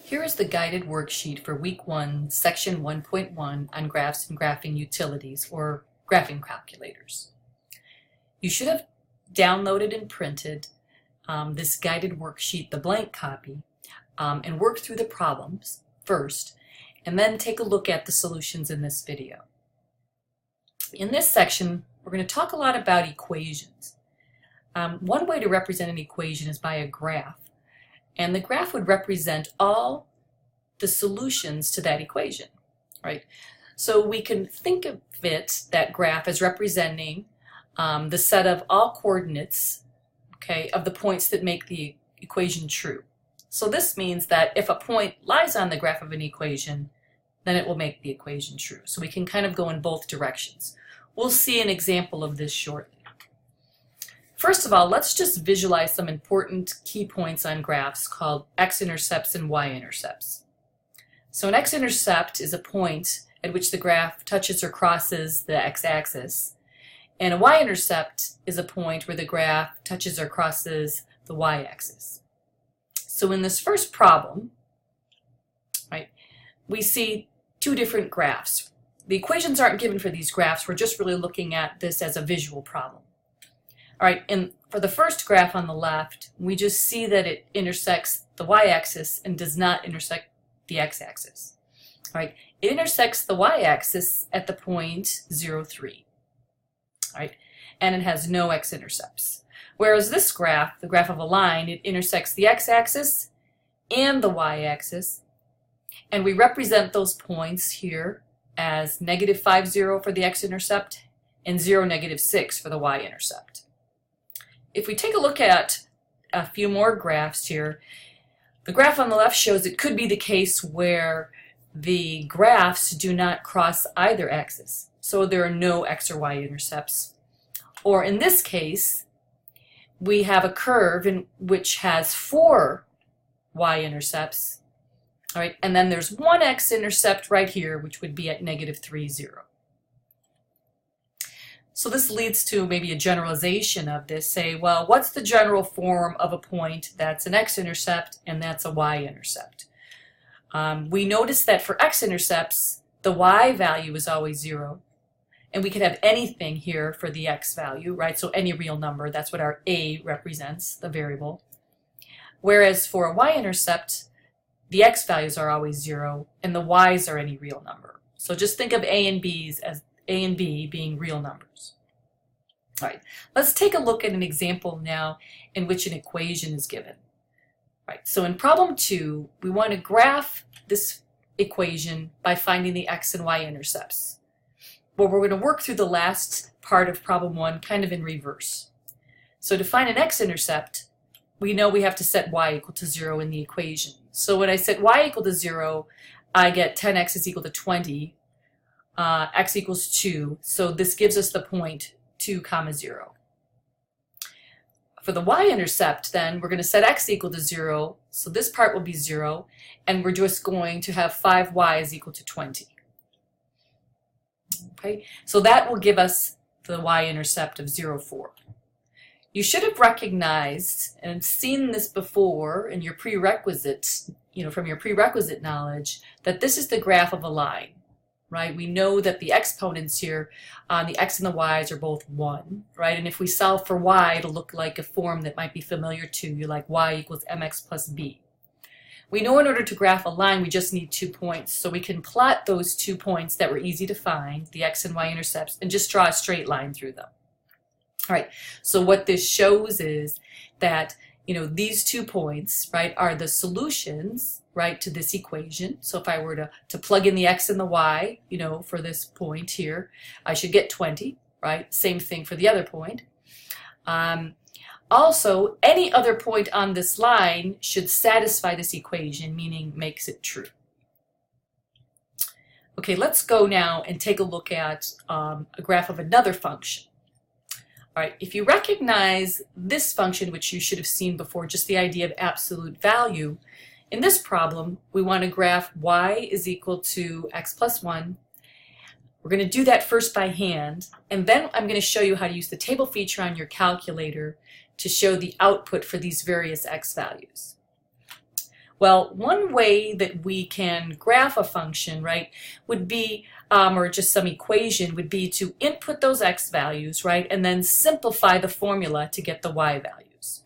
Here is the guided worksheet for Week 1, Section 1.1 on graphs and graphing utilities, or graphing calculators. You should have downloaded and printed this guided worksheet, the blank copy, and work through the problems first, and then take a look at the solutions in this video. In this section, we're going to talk a lot about equations. One way to represent an equation is by a graph. And the graph would represent all the solutions to that equation, right? So we can think of it, that graph, as representing the set of all coordinates, okay, of the points that make the equation true. So this means that if a point lies on the graph of an equation, then it will make the equation true. So we can kind of go in both directions. We'll see an example of this shortly. First of all, let's just visualize some important key points on graphs called x-intercepts and y-intercepts. So an x-intercept is a point at which the graph touches or crosses the x-axis, and a y-intercept is a point where the graph touches or crosses the y-axis. So in this first problem, right, we see two different graphs. The equations aren't given for these graphs, we're just really looking at this as a visual problem. All right, and for the first graph on the left, we just see that it intersects the y-axis and does not intersect the x-axis. All right, it intersects the y-axis at the point 0, 3. All right, and it has no x-intercepts. Whereas this graph, the graph of a line, it intersects the x-axis and the y-axis, and we represent those points here as -5, 0 for the x-intercept and 0, -6 for the y-intercept. If we take a look at a few more graphs here, the graph on the left shows it could be the case where the graphs do not cross either axis, so there are no x or y intercepts. Or in this case, we have a curve which has 4 y-intercepts, all right, and then there's one x-intercept right here, which would be at -3, 0. So this leads to maybe a generalization of this. Say, well, what's the general form of a point that's an x-intercept and that's a y-intercept? We notice that for x-intercepts, the y value is always 0. And we could have anything here for the x value, right? So any real number, that's what our a represents, the variable. Whereas for a y-intercept, the x values are always 0 and the y's are any real number. So just think of a and b's as a and b being real numbers. All right, let's take a look at an example now in which an equation is given. All right, so in problem 2, we want to graph this equation by finding the x and y intercepts. But we're going to work through the last part of problem 1 kind of in reverse. So to find an x-intercept, we know we have to set y equal to 0 in the equation. So when I set y equal to 0, I get 10x is equal to 20. X equals 2, so this gives us the point 2, 0. For the y-intercept, then, we're going to set x equal to 0, so this part will be 0, and we're just going to have 5y is equal to 20. Okay, so that will give us the y-intercept of 0, 4. You should have recognized and seen this before in your prerequisites, from your prerequisite knowledge, that this is the graph of a line. Right? We know that the exponents here, the x and the y's are both 1, right? And if we solve for y, it'll look like a form that might be familiar to you, like y equals mx plus b. We know in order to graph a line, we just need 2 points, so we can plot those 2 points that were easy to find, the x and y intercepts, and just draw a straight line through them. All right, so what this shows is that these 2 points, right, are the solutions, right, to this equation. So if I were to plug in the x and the y, for this point here, I should get 20, right? Same thing for the other point. Also, any other point on this line should satisfy this equation, meaning makes it true. Okay, let's go now and take a look at a graph of another function. All right, if you recognize this function, which you should have seen before, just the idea of absolute value, in this problem, we want to graph y is equal to x plus 1. We're going to do that first by hand, and then I'm going to show you how to use the table feature on your calculator to show the output for these various x values. Well, one way that we can graph a function, right, would be, or just some equation, would be to input those x values, right, and then simplify the formula to get the y values.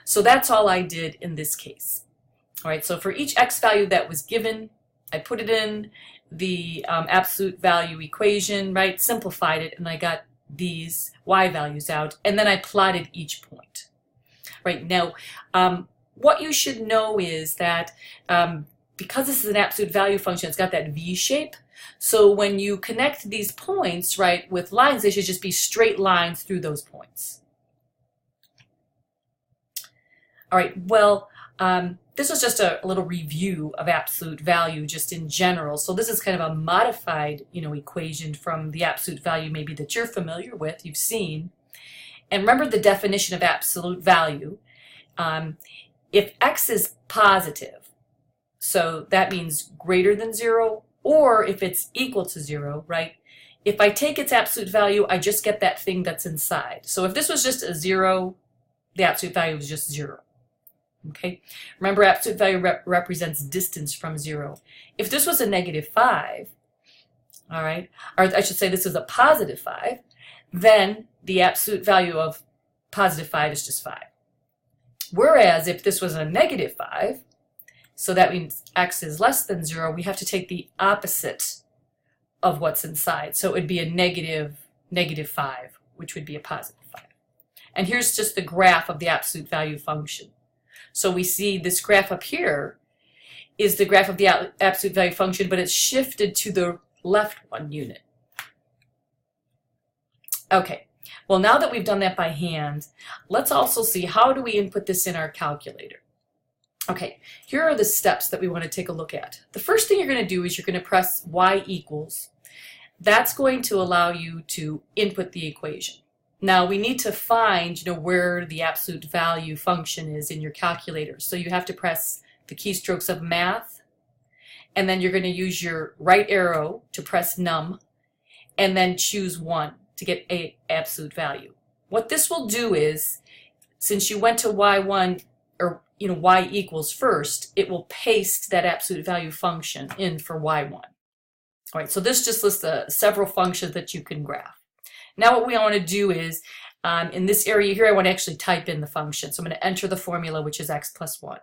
So that's all I did in this case. All right, so for each x value that was given, I put it in the absolute value equation, right, simplified it, and I got these y values out, and then I plotted each point. Right, now, what you should know is that because this is an absolute value function, it's got that V shape. So when you connect these points, right, with lines, they should just be straight lines through those points. All right, well, this was just a little review of absolute value just in general. So this is kind of a modified, equation from the absolute value maybe that you're familiar with, you've seen. And remember the definition of absolute value. If x is positive, so that means greater than 0, or if it's equal to 0, right? If I take its absolute value, I just get that thing that's inside. So if this was just a 0, the absolute value was just 0. Okay? Remember, absolute value represents distance from 0. If this was a -5, all right, or I should say this is a +5, then the absolute value of +5 is just 5. Whereas if this was a -5, so that means x is less than 0, we have to take the opposite of what's inside. So it would be a -5, which would be a +5. And here's just the graph of the absolute value function. So we see this graph up here is the graph of the absolute value function, but it's shifted to the left 1 unit. Okay, well, now that we've done that by hand, let's also see how do we input this in our calculator. Okay, here are the steps that we want to take a look at. The first thing you're going to do is you're going to press y equals. That's going to allow you to input the equation. Now we need to find, where the absolute value function is in your calculator. So you have to press the keystrokes of math, and then you're going to use your right arrow to press num, and then choose 1 to get a absolute value. What this will do is, since you went to y1, or y equals first, it will paste that absolute value function in for y1. All right, so this just lists several functions that you can graph. Now what we want to do is, in this area here, I want to actually type in the function. So I'm going to enter the formula, which is x plus 1.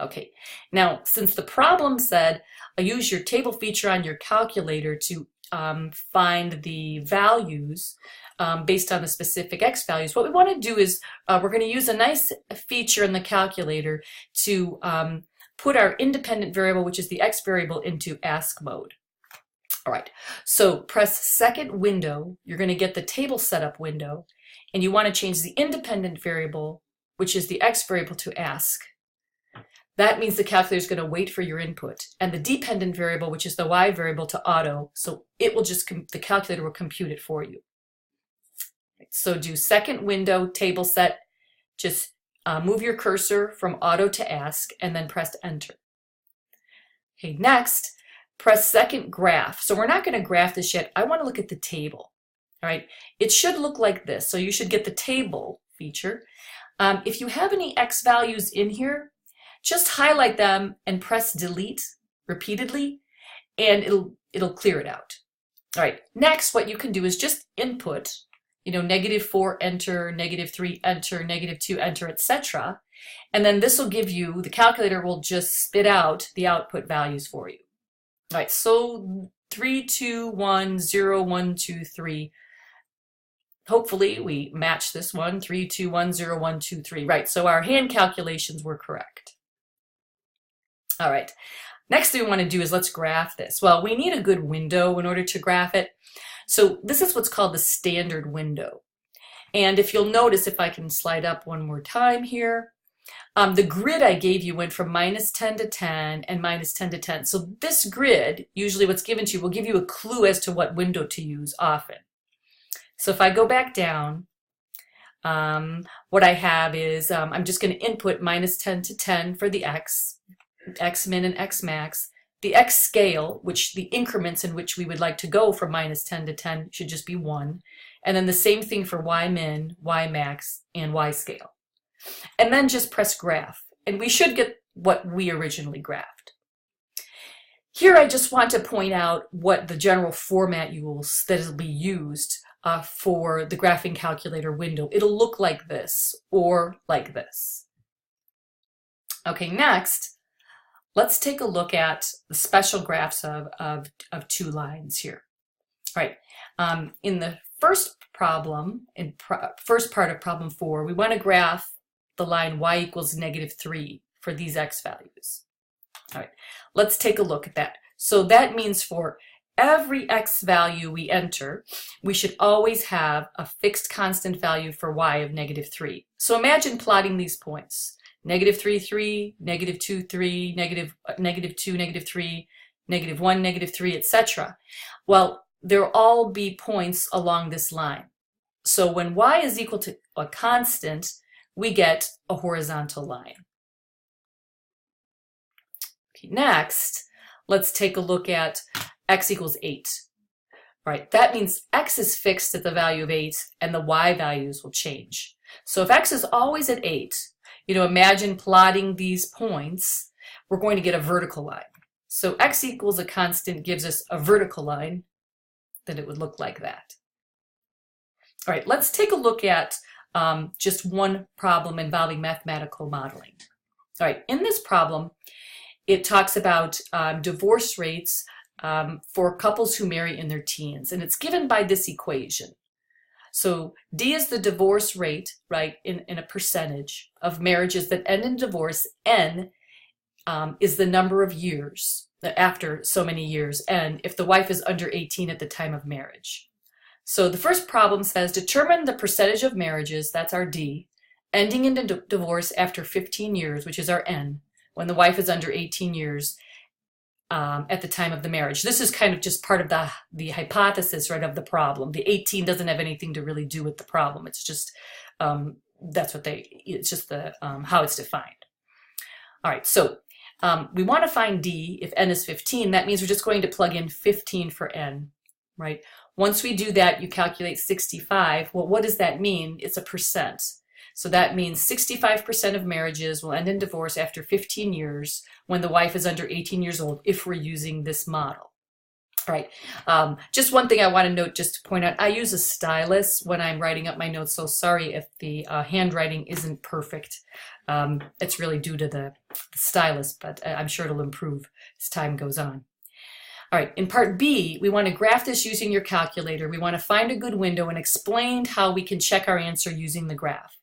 Okay, now since the problem said use your table feature on your calculator to find the values based on the specific x values, what we want to do is we're going to use a nice feature in the calculator to put our independent variable, which is the x variable, into ask mode. All right, so press second window, you're going to get the table setup window, and you want to change the independent variable, which is the x variable, to ask. That means the calculator is going to wait for your input, and the dependent variable, which is the y variable, to auto, so it will just, the calculator will compute it for you. So do second window, table set, just move your cursor from auto to ask, and then press enter. Okay, next, press second graph. So we're not going to graph this yet. I want to look at the table. All right, it should look like this. So you should get the table feature. If you have any x values in here, just highlight them and press delete repeatedly, and it'll clear it out. All right, next what you can do is just input, -4 enter, -3 enter, -2 enter, etc. And then this will give you, the calculator will just spit out the output values for you. All right, so 3, 2, 1, 0, 1, 2, 3. Hopefully we match this one, 3, 2, 1, 0, 1, 2, 3. Right, so our hand calculations were correct. All right, next thing we want to do is let's graph this. Well, we need a good window in order to graph it. So this is what's called the standard window. And if you'll notice, if I can slide up one more time here, the grid I gave you went from -10 to 10 and -10 to 10. So this grid, usually what's given to you, will give you a clue as to what window to use often. So if I go back down, what I have is I'm just going to input -10 to 10 for the x min and x max. The x scale, which the increments in which we would like to go from -10 to 10 should just be 1. And then the same thing for y min, y max, and y scale. And then just press graph. And we should get what we originally graphed. Here I just want to point out what the general format that will be used for the graphing calculator window. It'll look like this or like this. Okay, next, let's take a look at the special graphs of 2 lines here. All right, in the first problem, first part of problem 4, we want to graph the line y equals -3 for these x values. All right, let's take a look at that. So that means for every x value we enter, we should always have a fixed constant value for y of -3. So imagine plotting these points. -3, 3, -2, 3, -2, -3, -1, -3, etc. Well, there'll all be points along this line. So when y is equal to a constant, we get a horizontal line. Okay, next, let's take a look at x equals 8. Right, that means x is fixed at the value of 8 and the y values will change. So if x is always at 8, imagine plotting these points, we're going to get a vertical line. So x equals a constant gives us a vertical line, then it would look like that. All right, let's take a look at just one problem involving mathematical modeling. All right, in this problem, it talks about divorce rates for couples who marry in their teens, and it's given by this equation. So D is the divorce rate, right, in a percentage of marriages that end in divorce. N is the number of years after so many years, and if the wife is under 18 at the time of marriage. So the first problem says determine the percentage of marriages, that's our D, ending in divorce after 15 years, which is our N, when the wife is under 18 years at the time of the marriage. This is kind of just part of the hypothesis, right, of the problem. The 18 doesn't have anything to really do with the problem. It's just, it's just the how it's defined. All right, so we want to find D if N is 15. That means we're just going to plug in 15 for N, right? Once we do that, you calculate 65. Well, what does that mean? It's a percent. So that means 65% of marriages will end in divorce after 15 years when the wife is under 18 years old if we're using this model. All right, just one thing I want to note, just to point out, I use a stylus when I'm writing up my notes, so sorry if the handwriting isn't perfect. It's really due to the stylus, but I'm sure it'll improve as time goes on. All right, in part B, we want to graph this using your calculator. We want to find a good window and explain how we can check our answer using the graph.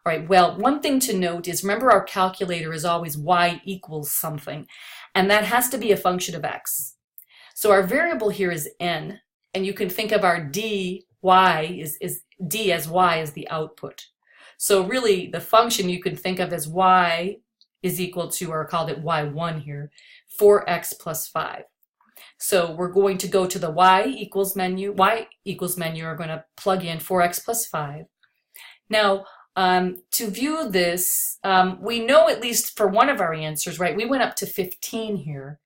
All right, well, one thing to note is, remember, our calculator is always y equals something, and that has to be a function of x. So our variable here is n, and you can think of our d as y as the output. So really, the function you can think of as y is equal to, or called it y1 here, 4x plus 5. So we're going to go to the y equals menu, we're going to plug in 4x plus 5. Now, to view this, we know at least for one of our answers, right, we went up to 15 here.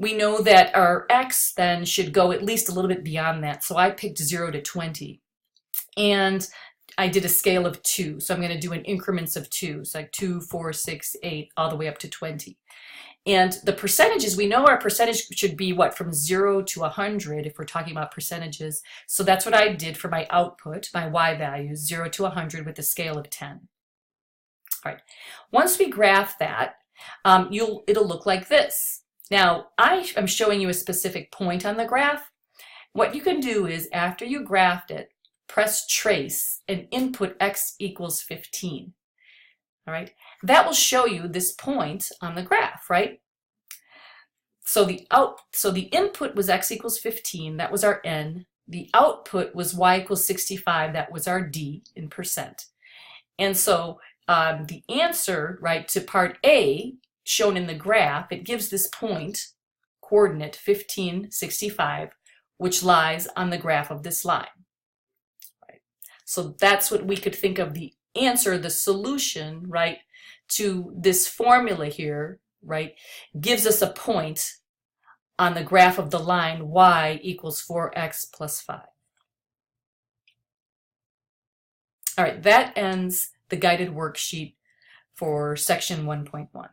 We know that our x then should go at least a little bit beyond that. So I picked 0 to 20. And I did a scale of 2. So I'm going to do in increments of 2. So like 2, 4, 6, 8, all the way up to 20. And the percentages, we know our percentage should be what, from 0 to 100 if we're talking about percentages. So that's what I did for my output, my y values, 0 to 100 with a scale of 10. All right. Once we graph that, it'll look like this. Now, I am showing you a specific point on the graph. What you can do is, after you graphed it, press trace and input x equals 15. All right, that will show you this point on the graph, right? So the input was x equals 15, that was our n. The output was y equals 65, that was our d in percent. And so the answer, right, to part A, shown in the graph, it gives this point, coordinate 15, 65, which lies on the graph of this line. Right? So that's what we could think of the answer, the solution, right, to this formula here, right, gives us a point on the graph of the line y equals 4x plus 5. All right, that ends the guided worksheet for section 1.1.